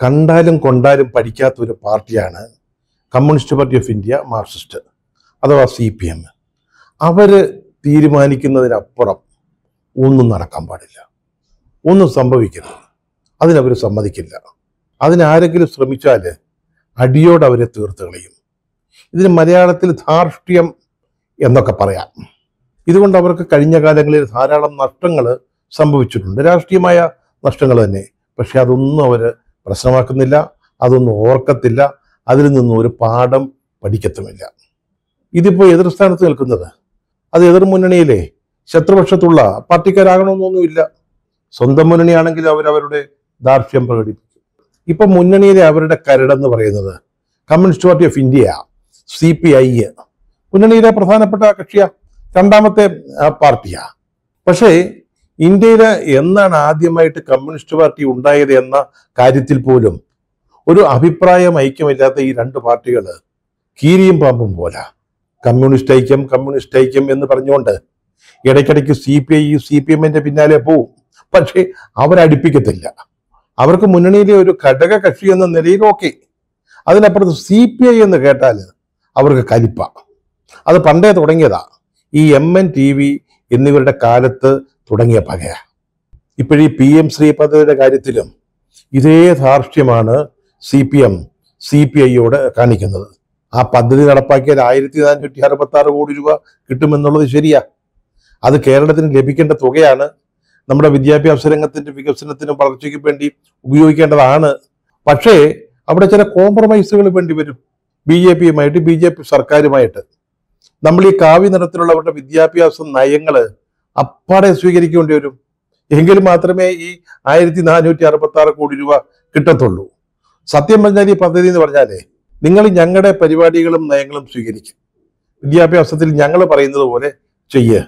കണ്ടാലും കൊണ്ടാലും പഠിക്കാത്ത ഒരു പാർട്ടിയാണ് communist party of India Marxist അഥവാ CPM. അവർ തീരുമാനിക്കുന്നതിനപ്പുറം ഒന്നും നടക്കാൻ പാടില്ല, ഒന്നും സംഭവിക്കരുത്. അതിനവർ സമ്മതിക്കില്ല. അതിനാരെങ്കിലും ശ്രമിച്ചാൽ അടിയോട് അവരെ തീർത്ത് കളയും. ഇതിന് മലയാളത്തിൽ ധാർഷ്ട്യം എന്നൊക്കെ പറയാം. ഇതുകൊണ്ട് അവർക്ക് കഴിഞ്ഞ കാലങ്ങളിൽ ധാരാളം നഷ്ടങ്ങൾ സംഭവിച്ചിട്ടുണ്ട്, രാഷ്ട്രീയമായ നഷ്ടങ്ങൾ തന്നെ. പക്ഷെ അതൊന്നും അവർ പ്രശ്നമാക്കുന്നില്ല, അതൊന്നും ഓർക്കത്തില്ല, അതിൽ നിന്നും ഒരു പാഠം പഠിക്കത്തുമില്ല. ഇതിപ്പോൾ എതിർസ്ഥാനത്ത് നിൽക്കുന്നത് അത് എതിർ മുന്നണിയിലെ ശത്രുപക്ഷത്തുള്ള പാർട്ടിക്കാരാകണമെന്നൊന്നുമില്ല. സ്വന്തം മുന്നണിയാണെങ്കിൽ അവരവരുടെ ധാർഷ്ട്യം പ്രകടിപ്പിക്കും. ഇപ്പൊ മുന്നണിയിലെ അവരുടെ കരടെന്ന് പറയുന്നത് communist party of India, CPI, മുന്നണിയിലെ പ്രധാനപ്പെട്ട കക്ഷിയാ, രണ്ടാമത്തെ പാർട്ടിയാ. പക്ഷേ ഇന്ത്യയിൽ എന്നാണ് ആദ്യമായിട്ട് കമ്മ്യൂണിസ്റ്റ് പാർട്ടി ഉണ്ടായത് എന്ന കാര്യത്തിൽ പോലും ഒരു അഭിപ്രായം ഐക്യമില്ലാത്ത ഈ രണ്ട് പാർട്ടികൾ കീരിയും പാമ്പും പോലെ കമ്മ്യൂണിസ്റ്റ് ഐക്യം എന്ന് പറഞ്ഞുകൊണ്ട് ഇടയ്ക്കിടയ്ക്ക് CPIM പിന്നാലെ പോവും. പക്ഷേ അവരടിപ്പിക്കത്തില്ല. അവർക്ക് മുന്നണിയിലെ ഒരു ഘടക കക്ഷി എന്ന നിലയിൽ ഓക്കെ. അതിനപ്പുറത്ത് CPI എന്ന് കേട്ടാൽ അവർക്ക് കലിപ്പ. അത് പണ്ടേ തുടങ്ങിയതാ. ഈ MNTV എന്നിവരുടെ കാലത്ത് തുടങ്ങിയ പകയ. ഇപ്പോഴീ PM ശ്രീ പദ്ധതിയുടെ കാര്യത്തിലും ഇതേ ധാർഷ്ട്യമാണ് CPM CPIയോട് കാണിക്കുന്നത്. ആ പദ്ധതി നടപ്പാക്കിയാൽ 1466 കോടി രൂപ കിട്ടുമെന്നുള്ളത് ശരിയാ. അത് കേരളത്തിന് ലഭിക്കേണ്ട തുകയാണ്. നമ്മുടെ വിദ്യാഭ്യാസ രംഗത്തിന്റെ വികസനത്തിനും വളർച്ചയ്ക്കും വേണ്ടി ഉപയോഗിക്കേണ്ടതാണ്. പക്ഷേ അവിടെ ചില കോംപ്രമൈസുകൾ വേണ്ടി വരും. BJP സർക്കാരുമായിട്ട് നമ്മൾ ഈ കാവ്യ നിറത്തിലുള്ള അവരുടെ വിദ്യാഭ്യാസ നയങ്ങൾ അപ്പാടെ സ്വീകരിക്കേണ്ടി വരും. എങ്കിൽ മാത്രമേ ഈ 1466 കോടി രൂപ കിട്ടത്തുള്ളൂ. സത്യം പറഞ്ഞാൽ ഈ പദ്ധതി എന്ന് പറഞ്ഞാലേ, നിങ്ങൾ ഞങ്ങളുടെ പരിപാടികളും നയങ്ങളും സ്വീകരിക്കും, വിദ്യാഭ്യാസത്തിൽ ഞങ്ങൾ പറയുന്നത് പോലെ ചെയ്യുക.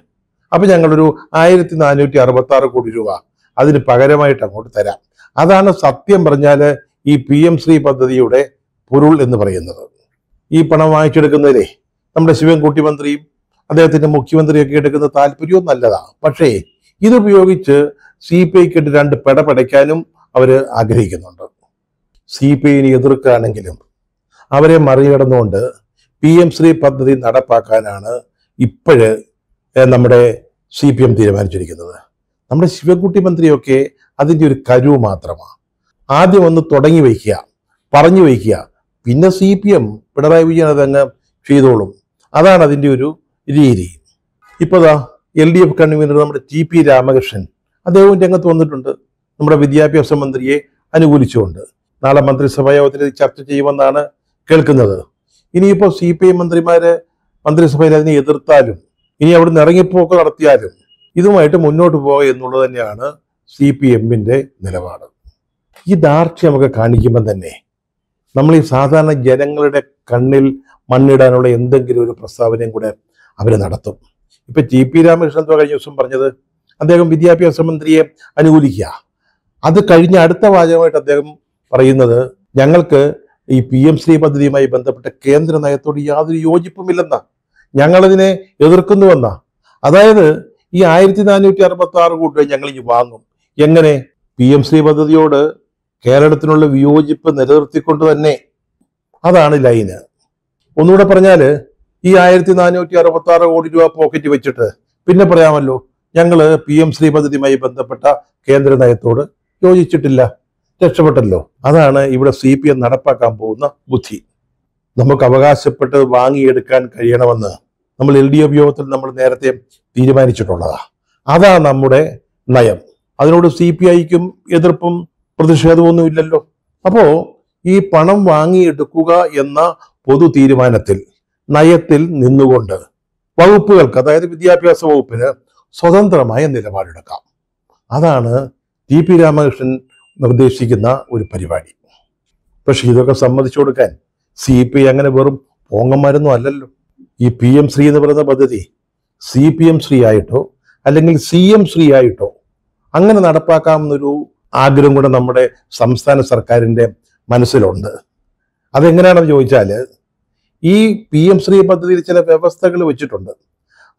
അപ്പൊ ഞങ്ങളൊരു 1466 കോടി രൂപ അതിന് പകരമായിട്ട് അങ്ങോട്ട് തരാം. അതാണ് സത്യം പറഞ്ഞാൽ ഈ PM ശ്രീ പദ്ധതിയുടെ പൊരുൾ എന്ന് പറയുന്നത്. ഈ പണം വാങ്ങിച്ചെടുക്കുന്നതിലെ നമ്മുടെ ശിവൻകുട്ടി മന്ത്രിയും അദ്ദേഹത്തിന്റെ മുഖ്യമന്ത്രിയൊക്കെ എടുക്കുന്ന താല്പര്യവും നല്ലതാണ്. പക്ഷേ ഇതുപയോഗിച്ച് CPIക്ക് രണ്ട് പെടപെടയ്ക്കാനും അവർ ആഗ്രഹിക്കുന്നുണ്ട്. CPIനെ എതിർക്കുകയാണെങ്കിലും അവരെ മറികടന്നുകൊണ്ട് PM ശ്രീ പദ്ധതി നടപ്പാക്കാനാണ് ഇപ്പോഴ് നമ്മുടെ CPM തീരുമാനിച്ചിരിക്കുന്നത്. നമ്മുടെ ശിവൻകുട്ടി മന്ത്രിയൊക്കെ അതിൻ്റെ ഒരു കരുവ് മാത്രമാണ്. ആദ്യം ഒന്ന് തുടങ്ങി വയ്ക്കുക, പറഞ്ഞു വയ്ക്കുക, പിന്നെ CPM പിണറായി വിജയൻ അതങ്ങ് ചെയ്തോളും. അതാണ് അതിൻ്റെ ഒരു രീതി. ഇപ്പോഴാ LDF കൺവീനർ നമ്മുടെ TP രാമകൃഷ്ണൻ അദ്ദേഹവും രംഗത്ത് വന്നിട്ടുണ്ട്, നമ്മുടെ വിദ്യാഭ്യാസ മന്ത്രിയെ അനുകൂലിച്ചുകൊണ്ട്. നാളെ മന്ത്രിസഭാ യോഗത്തിൽ ചർച്ച ചെയ്യുമെന്നാണ് കേൾക്കുന്നത്. ഇനിയിപ്പോൾ CPI മന്ത്രിമാര് മന്ത്രിസഭയിൽ അതിനെ എതിർത്താലും ഇനി അവിടുന്ന് ഇറങ്ങിപ്പോക്ക് നടത്തിയാലും ഇതുമായിട്ട് മുന്നോട്ട് പോകുക എന്നുള്ളത് തന്നെയാണ് CPMന്റെ നിലപാട്. ഈ ധാർഷ്ട്യമൊക്കെ കാണിക്കുമ്പോൾ തന്നെ നമ്മൾ ഈ സാധാരണ ജനങ്ങളുടെ കണ്ണിൽ മണ്ണിടാനുള്ള എന്തെങ്കിലും ഒരു പ്രസ്താവനയും കൂടെ അവർ നടത്തും. ഇപ്പൊ TP രാമകൃഷ്ണൻ കഴിഞ്ഞ ദിവസം പറഞ്ഞത് അദ്ദേഹം വിദ്യാഭ്യാസ മന്ത്രിയെ അനുകൂലിക്കുക. അത് കഴിഞ്ഞ അടുത്ത വാചകമായിട്ട് അദ്ദേഹം പറയുന്നത് ഞങ്ങൾക്ക് ഈ PM ശ്രീ പദ്ധതിയുമായി ബന്ധപ്പെട്ട കേന്ദ്ര നയത്തോട് യാതൊരു യോജിപ്പുമില്ലെന്നാ, ഞങ്ങളതിനെ എതിർക്കുന്നുവെന്നാ. അതായത് ഈ 1466 കോടി രൂപ ഞങ്ങൾ ഇനി വാങ്ങും. എങ്ങനെ? PM ശ്രീ പദ്ധതിയോട് കേരളത്തിനുള്ള വിയോജിപ്പ് നിലനിർത്തിക്കൊണ്ട് തന്നെ. അതാണ് ലൈന്. ഒന്നുകൂടെ പറഞ്ഞാൽ ഈ 1466 കോടി രൂപ പോക്കറ്റ് വെച്ചിട്ട് പിന്നെ പറയാമല്ലോ ഞങ്ങൾ PM ശ്രീ പദ്ധതിയുമായി ബന്ധപ്പെട്ട കേന്ദ്ര നയത്തോട് യോജിച്ചിട്ടില്ല, രക്ഷപ്പെട്ടല്ലോ. അതാണ് ഇവിടെ CPM നടപ്പാക്കാൻ പോകുന്ന ബുദ്ധി. നമുക്ക് അവകാശപ്പെട്ട് വാങ്ങിയെടുക്കാൻ കഴിയണമെന്ന് നമ്മൾ LDF യോഗത്തിൽ നമ്മൾ നേരത്തെ തീരുമാനിച്ചിട്ടുള്ളതാ. അതാ നമ്മുടെ നയം. അതിനോട് CPIക്കും എതിർപ്പും പ്രതിഷേധമൊന്നും ഇല്ലല്ലോ. അപ്പോ ഈ പണം വാങ്ങിയെടുക്കുക എന്ന പൊതു തീരുമാനത്തിൽ നയത്തിൽ നിന്നുകൊണ്ട് വകുപ്പുകൾക്ക്, അതായത് വിദ്യാഭ്യാസ വകുപ്പിന് സ്വതന്ത്രമായ നിലപാടെടുക്കാം. അതാണ് TP രാമകൃഷ്ണൻ നിർദ്ദേശിക്കുന്ന ഒരു പരിപാടി. പക്ഷെ ഇതൊക്കെ സമ്മതിച്ചു കൊടുക്കാൻ CPI അങ്ങനെ വെറും പോങ്ങന്മാരൊന്നും അല്ലല്ലോ. ഈ PM ശ്രീ എന്ന് പറയുന്ന പദ്ധതി CPM ശ്രീ ആയിട്ടോ അല്ലെങ്കിൽ CM ശ്രീ ആയിട്ടോ അങ്ങനെ നടപ്പാക്കാമെന്നൊരു ആഗ്രഹം കൂടെ നമ്മുടെ സംസ്ഥാന സർക്കാരിൻ്റെ മനസ്സിലുണ്ട്. അതെങ്ങനെയാണെന്ന് ചോദിച്ചാൽ ഈ PM ശ്രീ പദ്ധതിയിൽ ചില വ്യവസ്ഥകൾ വെച്ചിട്ടുണ്ട്.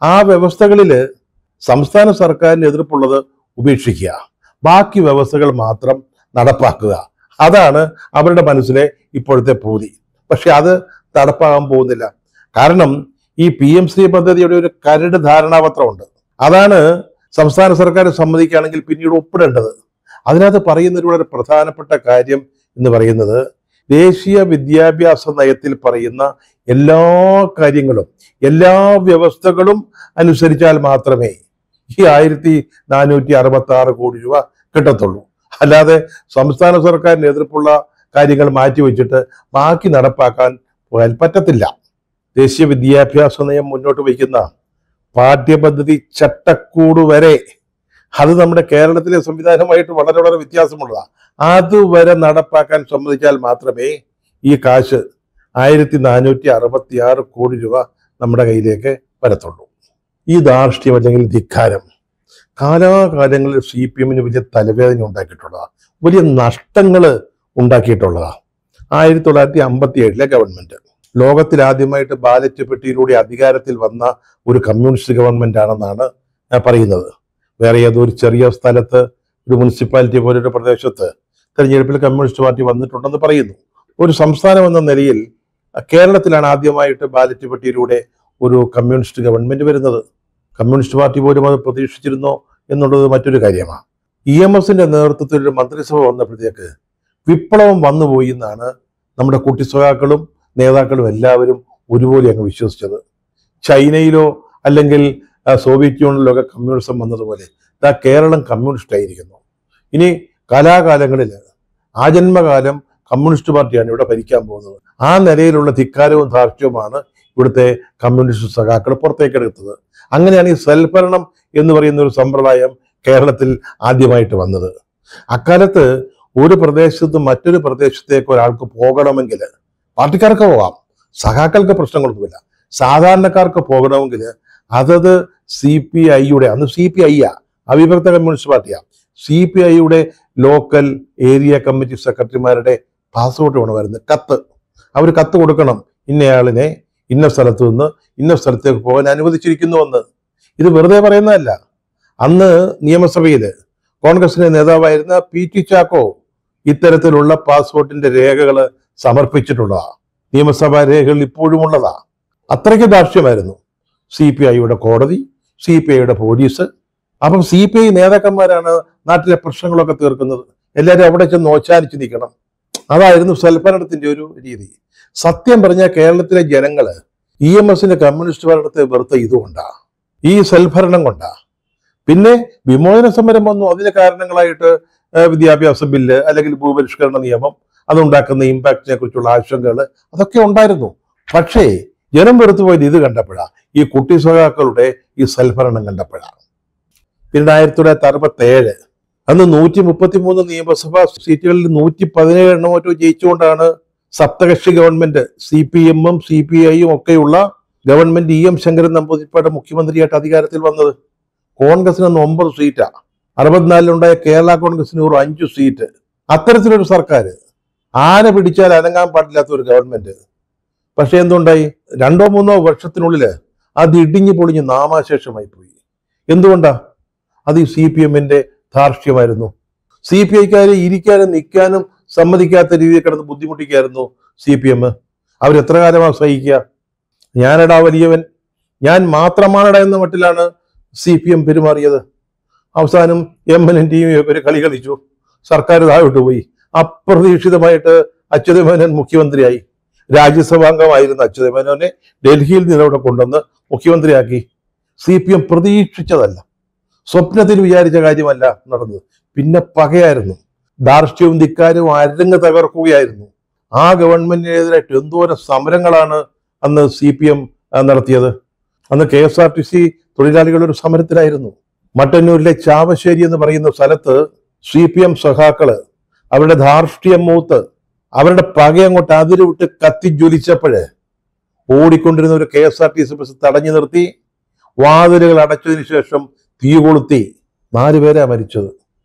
ആ വ്യവസ്ഥകളിൽ സംസ്ഥാന സർക്കാരിന് എതിർപ്പുള്ളത് ഉപേക്ഷിക്കുക, ബാക്കി വ്യവസ്ഥകൾ മാത്രം നടപ്പാക്കുക. അതാണ് അവരുടെ മനസ്സിലെ ഇപ്പോഴത്തെ പൂതി. പക്ഷെ അത് നടപ്പാകാൻ പോകുന്നില്ല. കാരണം ഈ PMC പദ്ധതിയുടെ ഒരു കരട് ധാരണാപത്രമുണ്ട്. അതാണ് സംസ്ഥാന സർക്കാർ സമ്മതിക്കുകയാണെങ്കിൽ പിന്നീട് ഒപ്പിടേണ്ടത്. അതിനകത്ത് പറയുന്ന ഒരു വളരെ പ്രധാനപ്പെട്ട കാര്യം എന്ന് പറയുന്നത്, ദേശീയ വിദ്യാഭ്യാസ നയത്തിൽ പറയുന്ന എല്ലാ കാര്യങ്ങളും എല്ലാ വ്യവസ്ഥകളും അനുസരിച്ചാൽ മാത്രമേ ഈ 1466 കോടി രൂപ കിട്ടത്തുള്ളൂ. അല്ലാതെ സംസ്ഥാന സർക്കാരിന് എതിർപ്പുള്ള കാര്യങ്ങൾ മാറ്റിവെച്ചിട്ട് ബാക്കി നടപ്പാക്കാൻ പോയാൽ പറ്റത്തില്ല. ദേശീയ വിദ്യാഭ്യാസ നയം മുന്നോട്ട് വയ്ക്കുന്ന പാഠ്യപദ്ധതി ചട്ടക്കൂട് വരെ, അത് നമ്മുടെ കേരളത്തിലെ സംവിധാനമായിട്ട് വളരെ വളരെ വ്യത്യാസമുള്ളതാണ്. അതുവരെ നടപ്പാക്കാൻ സമ്മതിച്ചാൽ മാത്രമേ ഈ കാശ് 1466 കോടി രൂപ നമ്മുടെ കയ്യിലേക്ക് വരത്തുള്ളൂ. ഈ ധാർഷ്ട്യം അല്ലെങ്കിൽ ധിക്കാരം കാലാകാലങ്ങളിൽ CPM വലിയ തലവേദന ഉണ്ടാക്കിയിട്ടുള്ളതാണ്, വലിയ നഷ്ടങ്ങൾ ഉണ്ടാക്കിയിട്ടുള്ളതാണ്. 1957 ഗവൺമെന്റ് ലോകത്തിലാദ്യമായിട്ട് ബാലറ്റ് പെട്ടിയിലൂടെ അധികാരത്തിൽ വന്ന ഒരു കമ്മ്യൂണിസ്റ്റ് ഗവൺമെന്റ് ആണെന്നാണ് പറയുന്നത്. വേറെ ഏതോ ഒരു ചെറിയ സ്ഥലത്ത്, ഒരു മുനിസിപ്പാലിറ്റി പോലൊരു പ്രദേശത്ത് തെരഞ്ഞെടുപ്പിൽ കമ്മ്യൂണിസ്റ്റ് പാർട്ടി വന്നിട്ടുണ്ടെന്ന് പറയുന്നു. ഒരു സംസ്ഥാനം എന്ന നിലയിൽ കേരളത്തിലാണ് ആദ്യമായിട്ട് ബാലറ്റ് പെട്ടിയിലൂടെ ഒരു കമ്മ്യൂണിസ്റ്റ് ഗവൺമെന്റ് വരുന്നത്. കമ്മ്യൂണിസ്റ്റ് പാർട്ടി പോലും അത് പ്രതീക്ഷിച്ചിരുന്നോ എന്നുള്ളത് മറ്റൊരു കാര്യമാണ്. EMSന്റെ നേതൃത്വത്തിൽ ഒരു മന്ത്രിസഭ വന്നപ്പോഴത്തേക്ക് വിപ്ലവം വന്നുപോയി എന്നാണ് നമ്മുടെ കുട്ടിസഖാക്കളും നേതാക്കളും എല്ലാവരും ഒരുപോലെ അങ്ങ് വിശ്വസിച്ചത്. ചൈനയിലോ അല്ലെങ്കിൽ സോവിയറ്റ് യൂണിയനിലോ ഒക്കെ കമ്മ്യൂണിസം വന്നതുപോലെ കേരളം കമ്മ്യൂണിസ്റ്റ് ആയിരിക്കുന്നു. ഇനി കാലാകാലങ്ങളിൽ ആജന്മകാലം കമ്മ്യൂണിസ്റ്റ് പാർട്ടിയാണ് ഇവിടെ ഭരിക്കാൻ പോകുന്നത്. ആ നിലയിലുള്ള ധിക്കാരവും ധാർഷ്ട്യവുമാണ് ഇവിടുത്തെ കമ്മ്യൂണിസ്റ്റ് സഖാക്കൾ പുറത്തേക്കെടുത്തത്. അങ്ങനെയാണ് ഈ സൽഭരണം എന്ന് പറയുന്ന ഒരു സമ്പ്രദായം കേരളത്തിൽ ആദ്യമായിട്ട് വന്നത്. അക്കാലത്ത് ഒരു പ്രദേശത്ത് മറ്റൊരു പ്രദേശത്തേക്ക് ഒരാൾക്ക് പോകണമെങ്കിൽ പാർട്ടിക്കാർക്ക് പോകാം, സഖാക്കൾക്ക് പ്രശ്നങ്ങളൊന്നുമില്ല. സാധാരണക്കാർക്ക് പോകണമെങ്കിൽ അതത് CPIയുടെ, അന്ന് CPI അവിഭക്ത കമ്മ്യൂണിസ്റ്റ് പാർട്ടിയാണ്, CPIയുടെ ലോക്കൽ ഏരിയ കമ്മിറ്റി സെക്രട്ടറിമാരുടെ പാസ്പോർട്ട് വേണം വരുന്നത്, കത്ത്. അവർ കത്ത് കൊടുക്കണം, ഇന്നയാളിനെ ഇന്ന സ്ഥലത്ത് നിന്ന് ഇന്ന സ്ഥലത്തേക്ക് പോകാൻ അനുവദിച്ചിരിക്കുന്നുവെന്ന്. ഇത് വെറുതെ പറയുന്നതല്ല. അന്ന് നിയമസഭയിൽ കോൺഗ്രസിന്റെ നേതാവായിരുന്ന PT ചാക്കോ ഇത്തരത്തിലുള്ള പാസ്പോർട്ടിന്റെ രേഖകൾ സമർപ്പിച്ചിട്ടുള്ളതാണ്. നിയമസഭാ രേഖകൾ ഇപ്പോഴും ഉള്ളതാ. അത്രയ്ക്ക് ധാർഷ്ട്യമായിരുന്നു CPIയുടെ കോടതി, CPIയുടെ പോലീസ്. അപ്പം CPI നേതാക്കന്മാരാണ് നാട്ടിലെ പ്രശ്നങ്ങളൊക്കെ തീർക്കുന്നത്. എല്ലാവരും അവിടെ ചെന്ന് ഓച്ചാനിച്ച് നിൽക്കണം. അതായിരുന്നു സൽഭരണത്തിന്റെ ഒരു രീതി. സത്യം പറഞ്ഞാൽ കേരളത്തിലെ ജനങ്ങള് EMSന്റെ കമ്മ്യൂണിസ്റ്റ് ഭരണത്തെ വെറുത്ത ഇതുകൊണ്ടാ, ഈ സൽഭരണം കൊണ്ടാ. പിന്നെ വിമോചന സമരം വന്നു. അതിന് കാരണങ്ങളായിട്ട് വിദ്യാഭ്യാസ ബില്ല് അല്ലെങ്കിൽ ഭൂപരിഷ്കരണ നിയമം, അതുണ്ടാക്കുന്ന ഇമ്പാക്റ്റിനെ കുറിച്ചുള്ള ആശങ്കകൾ അതൊക്കെ ഉണ്ടായിരുന്നു. പക്ഷേ ജനം വെറുത്തു പോയത് ഇത് കണ്ടപ്പോഴാണ്, ഈ കുട്ടി സഖാക്കളുടെ ഈ സൽഭരണം കണ്ടപ്പോഴാണ്. 1967 അന്ന് 133 നിയമസഭാ സീറ്റുകളിൽ 117 എണ്ണം മറ്റോ ജയിച്ചുകൊണ്ടാണ് സപ്തകക്ഷി ഗവൺമെന്റ്, CPM-ഉം CPI-യും ഒക്കെയുള്ള ഗവൺമെന്റ് EM ശങ്കരൻ നമ്പൂതിരിപ്പാട് മുഖ്യമന്ത്രിയായിട്ട് അധികാരത്തിൽ വന്നത്. കോൺഗ്രസിന് 9 സീറ്റാണ്. 64-ലുണ്ടായ കേരള കോൺഗ്രസിന് 5 സീറ്റ്. അത്തരത്തിലൊരു സർക്കാർ, ആന പിടിച്ചാൽ അനങ്ങാൻ പാടില്ലാത്ത ഒരു ഗവൺമെന്റ്. പക്ഷെ എന്തുണ്ടായി, 2-3 വർഷത്തിനുള്ളിൽ അത് ഇടിഞ്ഞു പൊളിഞ്ഞ് നാമാശേഷമായി പോയി. എന്തുകൊണ്ടാ? അത് ഈ CPM-ന്റെ ധാർഷ്ട്യമായിരുന്നു. CPI-ക്കാരെ ഇരിക്കാനും നിൽക്കാനും സമ്മതിക്കാത്ത രീതിയിൽ കിടന്ന് ബുദ്ധിമുട്ടിക്കായിരുന്നു CPM. അവരെത്ര കാലമാണ് സഹിക്കുക? ഞാനടാ വലിയവൻ, ഞാൻ മാത്രമാണടാ എന്ന മട്ടിലാണ് CPM പെരുമാറിയത്. അവസാനം MN ഒരു കളി കളിച്ചു, സർക്കാർ താഴോട്ട് പോയി. അപ്രതീക്ഷിതമായിട്ട് അച്യുതമേനോൻ മുഖ്യമന്ത്രിയായി. രാജ്യസഭാംഗമായിരുന്ന അച്യുതമേനോനെ ഡൽഹിയിൽ നിന്ന് അവിടെ കൊണ്ടുവന്ന് മുഖ്യമന്ത്രിയാക്കി. CPM പ്രതീക്ഷിച്ചതല്ല, സ്വപ്നത്തിൽ വിചാരിച്ച കാര്യമല്ല നടന്നത്. പിന്നെ പകയായിരുന്നു, ധാർഷ്ട്യവും ധിക്കാരവും അരങ്ങ് തകർക്കുകയായിരുന്നു. ആ ഗവൺമെന്റിനെതിരായിട്ട് എന്തോരം സമരങ്ങളാണ് അന്ന് CPM നടത്തിയത്. അന്ന് KSRTC തൊഴിലാളികൾ ഒരു സമരത്തിലായിരുന്നു. മട്ടന്നൂരിലെ ചാവശ്ശേരി എന്ന് പറയുന്ന സ്ഥലത്ത് CPM സഖാക്കള് അവരുടെ ധാർഷ്ട്യം മൂത്ത് അവരുടെ പകയങ്ങോട്ട് അതിരുവിട്ട് കത്തിജ്വലിച്ചപ്പോഴ് ഓടിക്കൊണ്ടിരുന്ന ഒരു KSRTC ബസ് തടഞ്ഞു നിർത്തി, വാതിലുകൾ അടച്ചതിന് ശേഷം തീ കൊളുത്തി. 4 പേരാ മരിച്ചത്.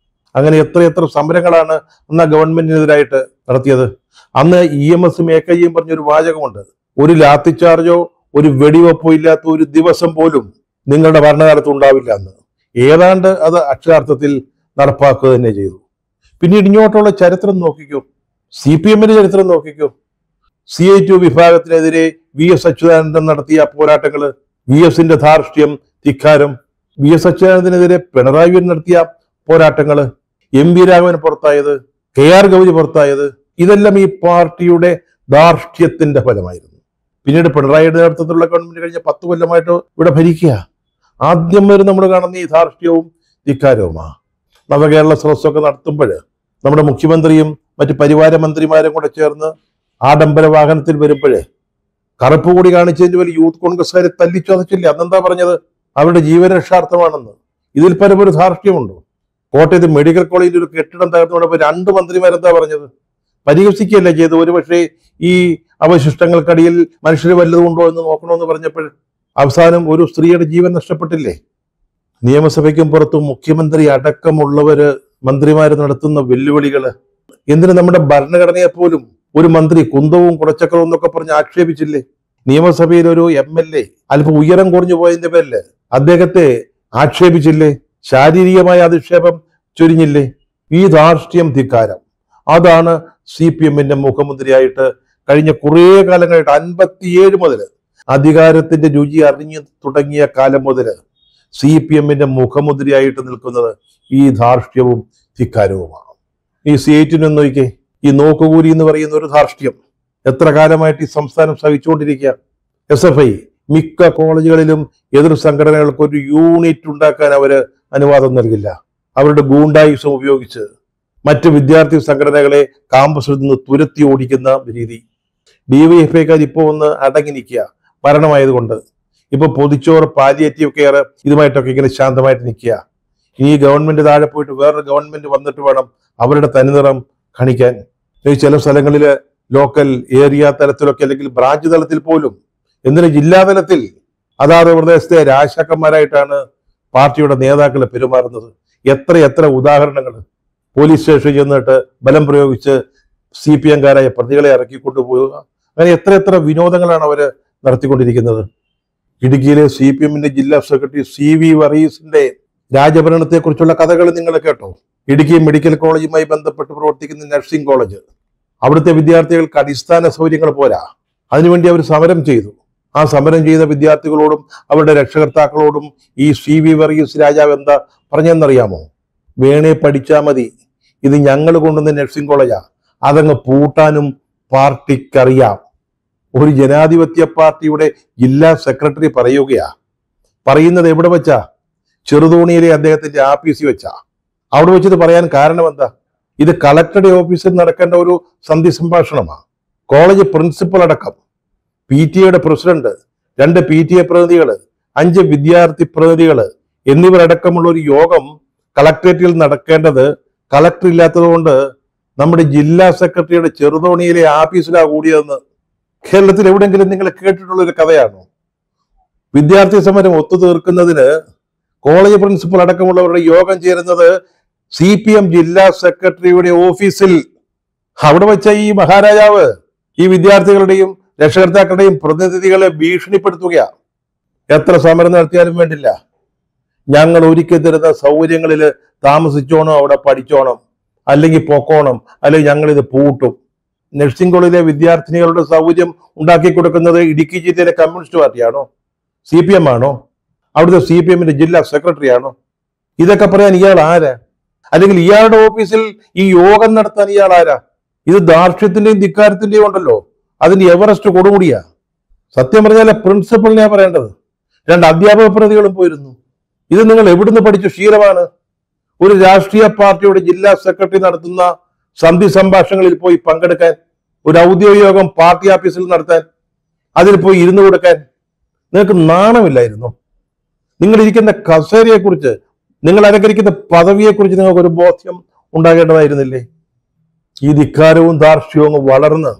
അങ്ങനെ എത്രയെത്ര സമരങ്ങളാണ് അന്ന് ഗവൺമെന്റിനെതിരായിട്ട് നടത്തിയത്. അന്ന് EMS-ഉം AKIയും പറഞ്ഞൊരു വാചകമുണ്ട്, ഒരു ലാത്തിച്ചാർജോ ഒരു വെടിവെപ്പോ ഇല്ലാത്ത ഒരു ദിവസം പോലും നിങ്ങളുടെ ഭരണകാലത്ത് ഉണ്ടാവില്ല എന്ന്. ഏതാണ്ട് അത് അക്ഷരാർത്ഥത്തിൽ നടപ്പാക്കുക തന്നെ ചെയ്തു. പിന്നീട് ഇങ്ങോട്ടുള്ള ചരിത്രം നോക്കിക്കോ. CPM-ന്റെ ചരിത്രം നോക്കിക്കോ. CI2 വിഭാഗത്തിനെതിരെ VS അച്യുതാനന്ദൻ നടത്തിയ പോരാട്ടങ്ങള്, VS-ന്റെ ധാർഷ്ട്യം, ധിക്കാരം, VS അച്യുതാനന്ദനെതിരെ പിണറായി വിജയൻ നടത്തിയ പോരാട്ടങ്ങള്, MV രാഘവൻ പുറത്തായത്, KR ഗൗരി പുറത്തായത്, ഇതെല്ലാം ഈ പാർട്ടിയുടെ ധാർഷ്ട്യത്തിന്റെ ഫലമായിരുന്നു. പിന്നീട് പിണറായിയുടെ നേതൃത്വത്തിലുള്ള ഗവൺമെന്റ് കഴിഞ്ഞ 10 കൊല്ലമായിട്ട് ഇവിടെ ഭരിക്കുക. ആദ്യം വരെ നമ്മൾ കാണുന്ന ഈ ധാർഷ്ട്യവും ധിക്കാരവുമാണ്. നവകേരള സദസ്സൊക്കെ നടത്തുമ്പോൾ നമ്മുടെ മുഖ്യമന്ത്രിയും മറ്റ് പരിവാര മന്ത്രിമാരും കൂടെ ചേർന്ന് ആഡംബര വാഹനത്തിൽ വരുമ്പോഴേ കറുപ്പ് കൂടി കാണിച്ചതിന്റെ പേരിൽ യൂത്ത് കോൺഗ്രസ്സുകാരെ തല്ലിച്ചതച്ചില്ല. അന്നെന്താ പറഞ്ഞത്? അവരുടെ ജീവരക്ഷാർത്ഥമാണെന്ന്. ഇതിൽ പരം ഒരു ധാർഷ്ട്യമുണ്ടോ? കോട്ടയത്ത് മെഡിക്കൽ കോളേജിൽ ഒരു കെട്ടിടം തകർന്നുകൊണ്ടപ്പോൾ 2 മന്ത്രിമാരെന്താ പറഞ്ഞത്? പരിഹസിക്കുകയല്ല ചെയ്ത്. ഒരുപക്ഷെ ഈ അവശിഷ്ടങ്ങൾക്കടിയിൽ മനുഷ്യർ വല്ലതുമുണ്ടോ എന്ന് നോക്കണമെന്ന് പറഞ്ഞപ്പോൾ അവസാനം ഒരു സ്ത്രീയുടെ ജീവൻ നഷ്ടപ്പെട്ടില്ലേ? നിയമസഭയ്ക്കും പുറത്തും മുഖ്യമന്ത്രി അടക്കമുള്ളവര് മന്ത്രിമാര് നടത്തുന്ന വെല്ലുവിളികള് എന്തിന്? നമ്മുടെ ഭരണഘടനയെ പോലും ഒരു മന്ത്രി കുന്തവും കുടച്ചക്രവും എന്നൊക്കെ പറഞ്ഞ് ആക്ഷേപിച്ചില്ലേ? നിയമസഭയിൽ ഒരു MLA അല്പം ഉയരം കുറഞ്ഞു പോയതിന്റെ പേരില് അദ്ദേഹത്തെ ആക്ഷേപിച്ചില്ലേ? ശാരീരികമായ അധിക്ഷേപം ചൊരിഞ്ഞില്ലേ? ഈ ധാർഷ്ട്യം, ധിക്കാരം, അതാണ് CPM-ന്റെ മുഖമുദ്രയായിട്ട് കഴിഞ്ഞ കുറേ കാലങ്ങളായിട്ട് 57 മുതൽ അധികാരത്തിന്റെ രുചി അറിഞ്ഞു തുടങ്ങിയ കാലം മുതൽ CPM-ന്റെ മുഖമുദ്രയായിട്ട് നിൽക്കുന്നത് ഈ ധാർഷ്ട്യവും ധിക്കാരവുമാണ്. ഈ CI2 നോക്കിക്കേ, ഈ നോക്കുകൂലി എന്ന് പറയുന്ന ഒരു ധാർഷ്ട്യം എത്ര കാലമായിട്ട് ഈ സംസ്ഥാനം സഹിച്ചുകൊണ്ടിരിക്കുക. SFI മിക്ക കോളേജുകളിലും എതിർ സംഘടനകൾക്ക് ഒരു യൂണിറ്റ് ഉണ്ടാക്കാൻ അവര് അനുവാദം നൽകില്ല. അവരുടെ ഗൂണ്ടായുസം ഉപയോഗിച്ച് മറ്റ് വിദ്യാർത്ഥി സംഘടനകളെ കാമ്പസിൽ നിന്ന് തുരത്തി ഓടിക്കുന്ന രീതി. DYFIക്കാർ ഇപ്പോൾ ഒന്ന് അടങ്ങി നിൽക്കുക, ഭരണമായതുകൊണ്ട്. ഇപ്പൊ പൊതിച്ചോറ്, പാലിയേറ്റീവ് കെയർ ഇതുമായിട്ടൊക്കെ ഇങ്ങനെ ശാന്തമായിട്ട് നിൽക്കുക. ഈ ഗവൺമെന്റ് താഴെ പോയിട്ട് വേറൊരു ഗവൺമെന്റ് വന്നിട്ട് വേണം അവരുടെ തനിനിറം കാണിക്കാൻ. ചില സ്ഥലങ്ങളിൽ ലോക്കൽ ഏരിയ തലത്തിലൊക്കെ അല്ലെങ്കിൽ ബ്രാഞ്ച് തലത്തിൽ പോലും, എന്തിന് ജില്ലാ തലത്തിൽ അതാത് പ്രദേശത്തെ രാജാക്കന്മാരായിട്ടാണ് പാർട്ടിയുടെ നേതാക്കൾ പെരുമാറുന്നത്. എത്ര ഉദാഹരണങ്ങൾ. പോലീസ് സ്റ്റേഷനിൽ ചെന്നിട്ട് ബലം പ്രയോഗിച്ച് CPM-കാരായ പ്രതികളെ ഇറക്കിക്കൊണ്ടുപോവുക. അങ്ങനെ എത്ര വിനോദങ്ങളാണ് അവര് നടത്തിക്കൊണ്ടിരിക്കുന്നത്. ഇടുക്കിയിലെ CPM-ന്റെ ജില്ലാ സെക്രട്ടറി CV വർഗീസിന്റെ രാജഭരണത്തെക്കുറിച്ചുള്ള കഥകൾ നിങ്ങൾ കേട്ടോ? ഇടുക്കി മെഡിക്കൽ കോളേജുമായി ബന്ധപ്പെട്ട് പ്രവർത്തിക്കുന്ന നഴ്സിംഗ് കോളേജ്, അവിടുത്തെ വിദ്യാർത്ഥികൾക്ക് അടിസ്ഥാന സൗകര്യങ്ങൾ പോരാ. അതിനുവേണ്ടി അവർ സമരം ചെയ്തു. ആ സമരം ചെയ്ത വിദ്യാർത്ഥികളോടും അവരുടെ രക്ഷകർത്താക്കളോടും ഈ CV വർഗീസ് രാജാവ് എന്താ പറഞ്ഞെന്നറിയാമോ? വേണേ പഠിച്ചാൽ മതി, ഇത് ഞങ്ങൾ കൊണ്ടുവന്ന നഴ്സിംഗ് കോളേജാ, അതങ്ങ് പൂട്ടാനും പാർട്ടിക്കറിയാം. ഒരു ജനാധിപത്യ പാർട്ടിയുടെ ജില്ലാ സെക്രട്ടറി പറയുകയാ. പറയുന്നത് എവിടെ വെച്ചാ? ചെറുതോണിയിലെ അദ്ദേഹത്തിന്റെ ആഫീസിൽ വെച്ചാ. അവിടെ വെച്ചിത് പറയാൻ കാരണം എന്താ? ഇത് കളക്ടറുടെ ഓഫീസിൽ നടക്കേണ്ട ഒരു സന്ധി സംഭാഷണമാണ്. കോളേജ് പ്രിൻസിപ്പൽ അടക്കം, PTA പ്രസിഡന്റ്, 2 PTA പ്രതിനിധികള്, 5 വിദ്യാർത്ഥി പ്രതിനിധികള് എന്നിവരടക്കമുള്ള ഒരു യോഗം കളക്ടറേറ്റിൽ നടക്കേണ്ടത് കളക്ടർ ഇല്ലാത്തത് കൊണ്ട് നമ്മുടെ ജില്ലാ സെക്രട്ടറിയുടെ ചെറുതോണിയിലെ ആഫീസിലാണ് കൂടിയതെന്ന് കേരളത്തിൽ എവിടെയെങ്കിലും നിങ്ങൾ കേട്ടിട്ടുള്ള ഒരു കഥയാണോ? വിദ്യാർത്ഥി സമരം ഒത്തുതീർക്കുന്നതിന് കോളേജ് പ്രിൻസിപ്പൽ അടക്കമുള്ളവരുടെ യോഗം ചേരുന്നത് CPM ജില്ലാ സെക്രട്ടറിയുടെ ഓഫീസിൽ. അവിടെ വെച്ച ഈ മഹാരാജാവ് ഈ വിദ്യാർത്ഥികളുടെയും രക്ഷകർത്താക്കളുടെയും പ്രതിനിധികളെ ഭീഷണിപ്പെടുത്തുകയാണ്. എത്ര സമരം നടത്തിയാലും വേണ്ടില്ല, ഞങ്ങൾ ഒരുക്കി തരുന്ന സൗകര്യങ്ങളിൽ താമസിച്ചോണം, അവിടെ പഠിച്ചോണം, അല്ലെങ്കിൽ പൊക്കോണം, അല്ലെങ്കിൽ ഞങ്ങളിത് പൂട്ടും. നഴ്സിംഗ് കോളേജിലെ വിദ്യാർത്ഥിനികളുടെ സൗകര്യം ഉണ്ടാക്കി കൊടുക്കുന്നത് ഇടുക്കി ജില്ലയിലെ കമ്മ്യൂണിസ്റ്റ് പാർട്ടിയാണോ? CPM ആണോ? അവിടുത്തെ CPM-ന്റെ ജില്ലാ സെക്രട്ടറി ആണോ? ഇതൊക്കെ പറയാൻ ഇയാൾ ആരാ? അല്ലെങ്കിൽ ഇയാളുടെ ഓഫീസിൽ ഈ യോഗം നടത്താൻ ഇയാൾ ആരാ? ഇത് ധാർഷ്ട്യത്തിന്റെയും ധിക്കാരത്തിന്റെയും ഉണ്ടല്ലോ, അതിന്റെ എവറസ്റ്റ് കൊടുകൂടിയാ. സത്യം പറഞ്ഞാൽ പ്രിൻസിപ്പളിനെയാ പറയേണ്ടത്. 2 അധ്യാപക പ്രതികളും പോയിരുന്നു. ഇത് നിങ്ങൾ എവിടുന്ന് പഠിച്ച ശീലമാണ്? ഒരു രാഷ്ട്രീയ പാർട്ടിയുടെ ജില്ലാ സെക്രട്ടറി നടത്തുന്ന സന്ധി സംഭാഷണങ്ങളിൽ പോയി പങ്കെടുക്കാൻ, ഒരു ഔദ്യോഗിക യോഗം പാർട്ടി ഓഫീസിൽ നടത്താൻ, അതിൽ പോയി ഇരുന്നു കൊടുക്കാൻ നിങ്ങൾക്ക് നാണമില്ലായിരുന്നു? നിങ്ങൾ ഇരിക്കുന്ന കസേരയെക്കുറിച്ച്, നിങ്ങൾ അലങ്കരിക്കുന്ന പദവിയെക്കുറിച്ച് നിങ്ങൾക്കൊരു ബോധ്യം ഉണ്ടാകേണ്ടതായിരുന്നില്ലേ? ഈ ധിക്കാരവും ധാർഷ്ട്യവും വളർന്ന്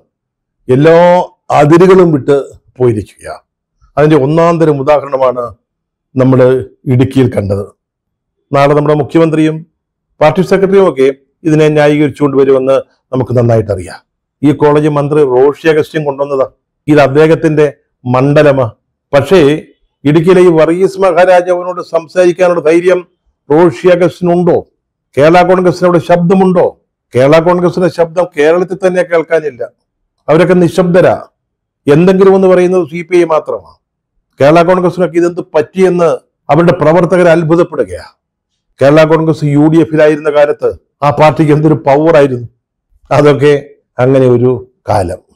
എല്ലാ അതിരുകളും വിട്ട് പോയിരിക്കുക. അതിന്റെ ഒന്നാന്തരം ഉദാഹരണമാണ് നമ്മൾ ഇടുക്കിയിൽ കണ്ടത്. നാളെ നമ്മുടെ മുഖ്യമന്ത്രിയും പാർട്ടി സെക്രട്ടറിയും ഒക്കെ ഇതിനെ ന്യായീകരിച്ചുകൊണ്ട് വരുമെന്ന് നമുക്ക് നന്നായിട്ട് അറിയാം. ഈ കോളേജ് മന്ത്രി റോഷി അഗസ്റ്റിൻ കൊണ്ടുവന്നതാ. ഇത് അദ്ദേഹത്തിന്റെ മണ്ഡലമാ. പക്ഷേ ഇടുക്കിയിലെ ഈ വർഗീസ് മഹാരാജാവിനോട് സംസാരിക്കാനുള്ള ധൈര്യം റോഷി അഗസ്റ്റിനുണ്ടോ? കേരള കോൺഗ്രസിനോട് ശബ്ദമുണ്ടോ? കേരള കോൺഗ്രസിന്റെ ശബ്ദം കേരളത്തിൽ തന്നെ കേൾക്കാനില്ല. അവരൊക്കെ നിശബ്ദരാ. എന്തെങ്കിലും എന്ന് പറയുന്നത് CPI മാത്രമാണ്. കേരള കോൺഗ്രസിനൊക്കെ ഇതെന്ത് പറ്റിയെന്ന് അവരുടെ പ്രവർത്തകർ അത്ഭുതപ്പെടുകയാണ്. കേരള കോൺഗ്രസ് UDF-ലായിരുന്ന കാലത്ത് ആ പാർട്ടിക്ക് എന്തൊരു പവറായിരുന്നു. അതൊക്കെ അങ്ങനെ ഒരു കാലം.